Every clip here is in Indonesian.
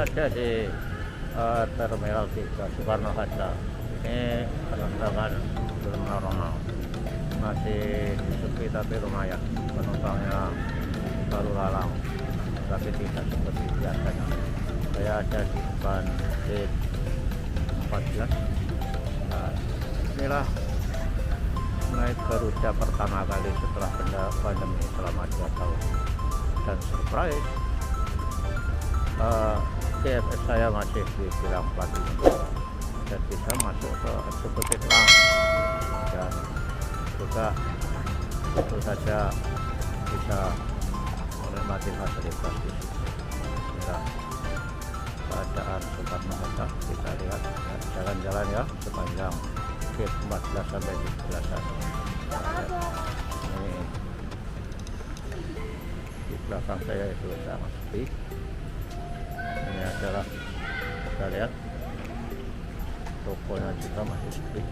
berada di Terminal 3 Soekarno-Hatta. Ini penerbangan belum normal, masih sepi tapi lumayan, penumpangnya lalu lalang, tapi tidak seperti biasanya. Saya ada di depan gate 14. Nah, inilah naik Garuda pertama kali setelah pandemi selama 2 tahun, dan surprise TFS saya masih dibilang platinum dan bisa masuk ke eksekutif lounge, dan juga tentu saja bisa menikmati fasilitas di situ. Nah, keadaan Soekarno-Hatta kita lihat, jalan-jalan ya sepanjang gate 14 sampai 17. Ini di belakang saya itu sangat sepi. Ini adalah, kita lihat tokonya juga masih sepi,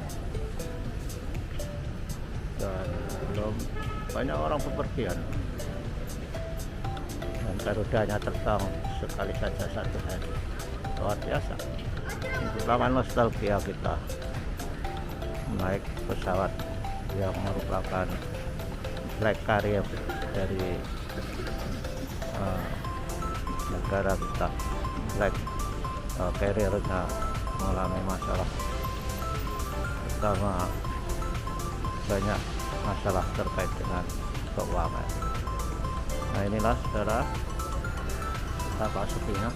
dan belum banyak orang bepergian, dan Garudanya terbang sekali saja 1 hari. Luar biasa, merupakan nostalgia kita naik pesawat yang merupakan flag carrier dari negara kita. Flag carrier-nya mengalami masalah, pertama banyak masalah terkait dengan keuangan. Nah, inilah saudara apa sepinya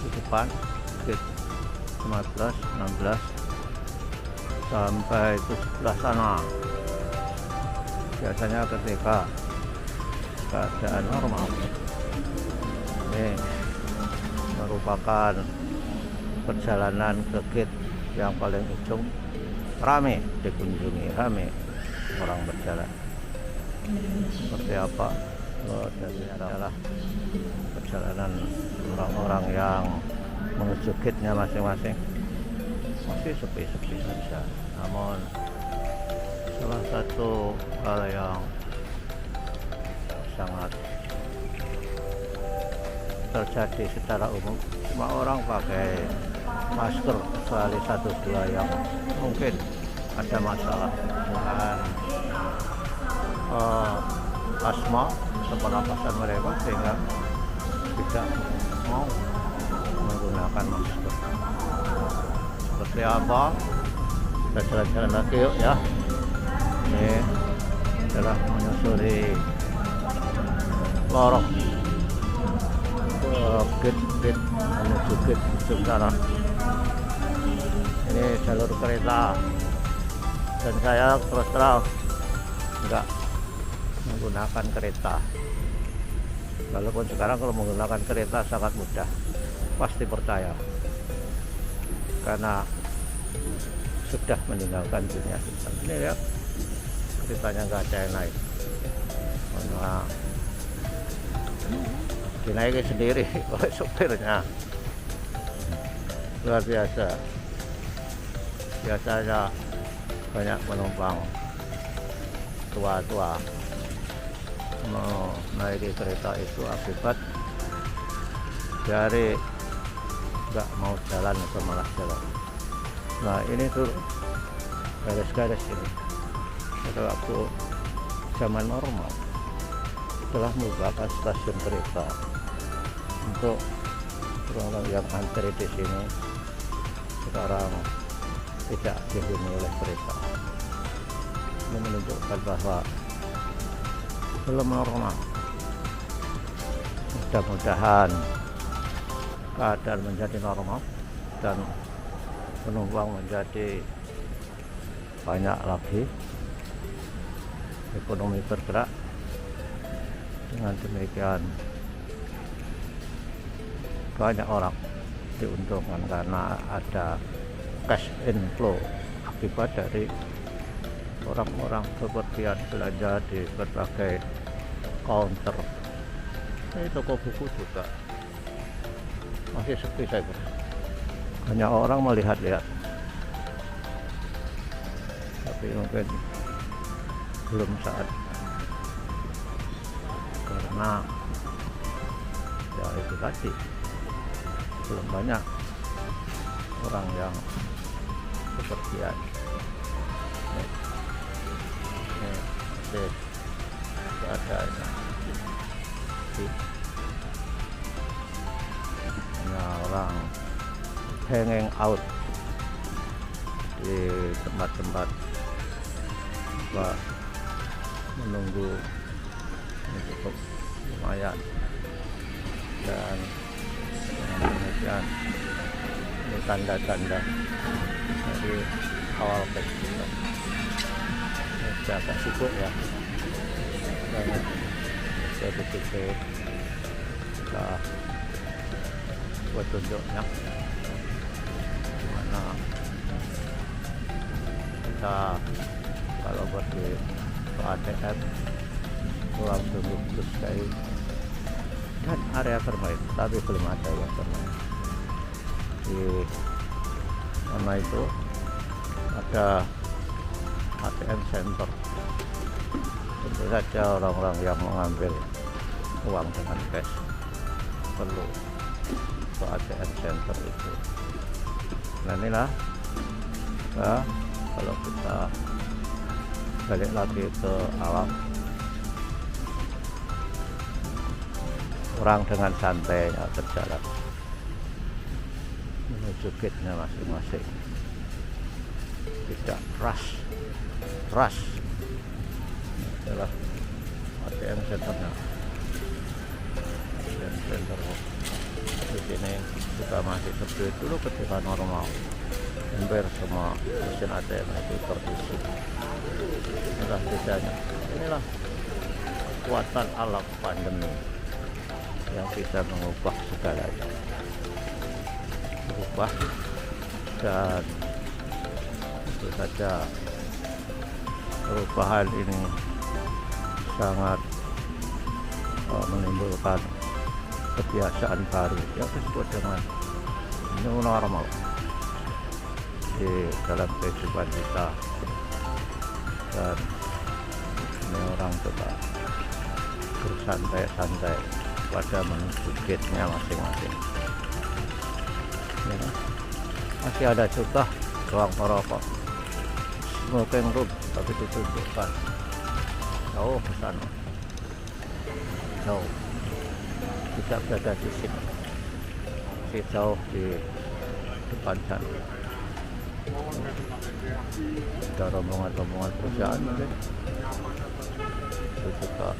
di depan gate 15, 16 sampai 17 sana. Biasanya ketika keadaan normal, ini merupakan perjalanan ke gate yang paling ujung, rame dikunjungi, rame orang berjalan. Seperti apa? Dan ini adalah perjalanan orang-orang yang menuju gate-nya masing-masing. Masih sepi-sepi saja, namun salah satu hal yang sangat terjadi secara umum, semua orang pakai masker kecuali 1-2 yang mungkin ada masalah dengan asma atau pernapasan mereka, sehingga tidak mau menggunakan masker. Seperti apa? Kita jalan-jalan lagi yuk ya. Ini adalah menyusuri lorong gate menuju gate ujung sana. Ini jalur kereta, dan saya terus terang enggak menggunakan kereta, walaupun sekarang kalau menggunakan kereta sangat mudah, pasti percaya, karena sudah meninggalkan dunia kita. Ini lihat, keretanya nggak ada yang naik, karena dinaiki sendiri oleh sopirnya. Luar biasa. Biasanya banyak penumpang tua-tua menaiki kereta itu akibat dari nggak mau jalan atau malas jalan. Nah, ini tuh garis-garis ini pada waktu zaman normal telah merupakan stasiun kereta untuk orang yang antri di sini. Sekarang tidak dihuni oleh kereta. Ini menunjukkan bahwa belum normal. Mudah-mudahan keadaan menjadi normal dan penumpang menjadi banyak lagi, ekonomi bergerak. Dengan demikian banyak orang diuntungkan karena ada cash inflow akibat dari orang-orang bepergian belanja di berbagai counter. Ini toko buku juga masih sepi, saya kira. Hanya orang melihat-lihat, tapi mungkin belum saat, karena ya itu tadi, belum banyak orang yang bepergian. Ini ada orang hanging out di tempat-tempat menunggu. Ini cukup lumayan, dan kemudian ini tanda-tanda dari awal festival. Ini agak sibuk ya, dan saya tutup kita buat tunjuknya mana kita kalau pergi ke ATM langsung lulus dari dan area bermain, tapi belum ada yang bermain di mana itu. Ada ATM center, tentu saja orang-orang yang mengambil uang dengan cash perlu ke ATM center itu. Nah inilah ya, kalau kita balik lagi ke alam, orang dengan santai berjalan menuju gate-nya masing-masing, tidak rush. Adalah ATM centernya. ATM center di sini juga masih seperti dulu ketika normal, hampir semua mesin ATM itu terisi. Inilah bedanya, inilah kekuatan alam pandemi yang bisa mengubah segalanya, berubah. Dan tentu saja perubahan ini sangat menimbulkan kebiasaan baru yang disebut dengan new normal di dalam kehidupan kita. Dan ini orang coba bersantai-santai pada menuju gate-nya masing-masing. Ya, masih ada juga ruang merokok, smoking room, tapi ditunjukkan jauh ke sana, jauh, tidak berada di sini, masih jauh di depan sana. Ada rombongan-rombongan perusahaan mungkin, itu juga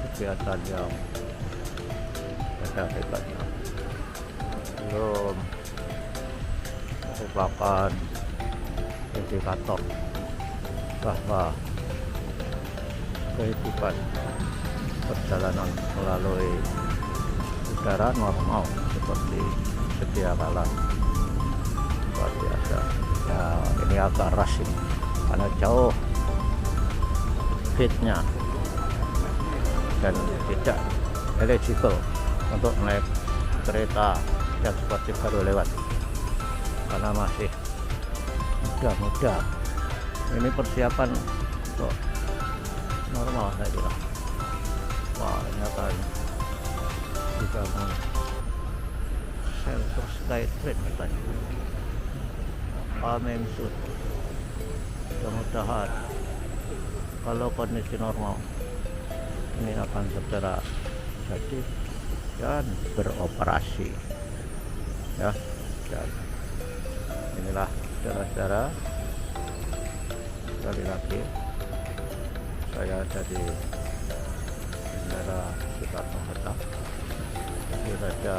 kegiatan yang ada hebatnya. Belum merupakan indikator bahwa kehidupan perjalanan melalui udara normal seperti sedia kala. Luar biasa. Ya, ini agak rush ini karena jauh gate-nya dan tidak eligible untuk naik kereta yang seperti baru lewat karena masih muda-muda. Ini persiapan untuk normal saya kira. Wah, ini akan dibangun shelter sky train katanya. Amin soon. Mudah-mudahan kalau kondisi normal ini akan segera jadi dan beroperasi ya. Dan inilah saudara-saudara, sekali lagi saya ada di Bandara Soekarno-Hatta. Tentu saja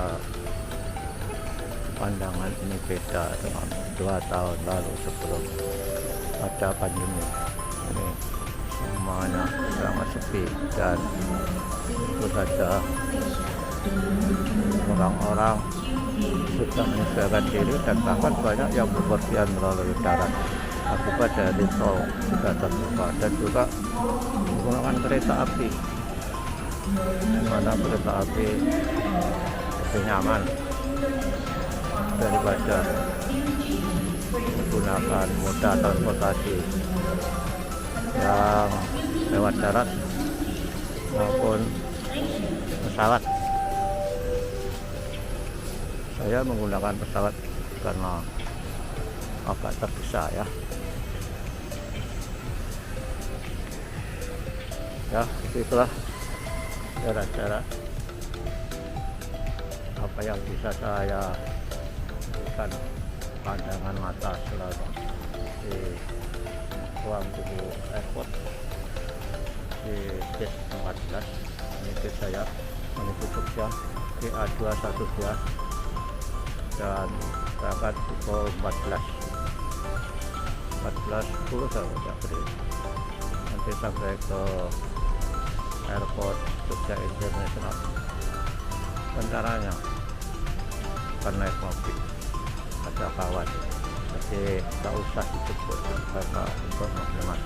pandangan ini beda dengan 2 tahun lalu sebelum ada pandemi. Ini semuanya sangat sepi dan tentu saja orang-orang sudah menyesuaikan diri dan bahkan banyak yang bepergian melalui darat akibat dari tol sudah terbuka, dan juga menggunakan kereta api, di mana kereta api lebih nyaman daripada menggunakan moda transportasi yang lewat darat maupun pesawat. Saya menggunakan pesawat karena agak tergesa ya. Ya, itulah cara-cara apa yang bisa saya berikan pandangan mata selama di ruang tunggu airport di gate 14. Ini gate saya menuju Jogja GA213 dan berangkat pukul 14.10 saya beri. Nanti sampai ke airport Jogja International. Rencananya akan naik mobil, ada kawan, jadi tak usah dijemput karena untuk mobil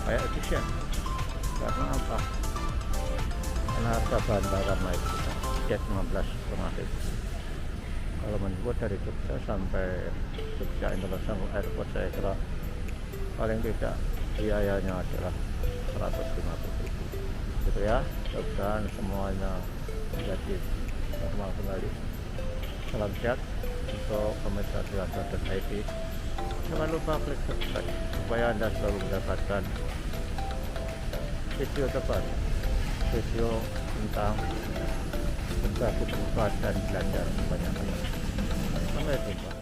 kayak efisien. Karena apa? Karena harga bahan bakar naik jet 15,5. Kalau menjemput dari Jogja sampai Jogja International Airport, saya kira paling tidak biayanya adalah 150.000 gitu ya. Dan semuanya menjadi normal kembali. Salam sehat untuk pemirsa Triwanto.id. Jangan lupa klik subscribe supaya Anda selalu mendapatkan video terbaru, video tentang berbagi pengetahuan dan belajar banyak. Sampai jumpa.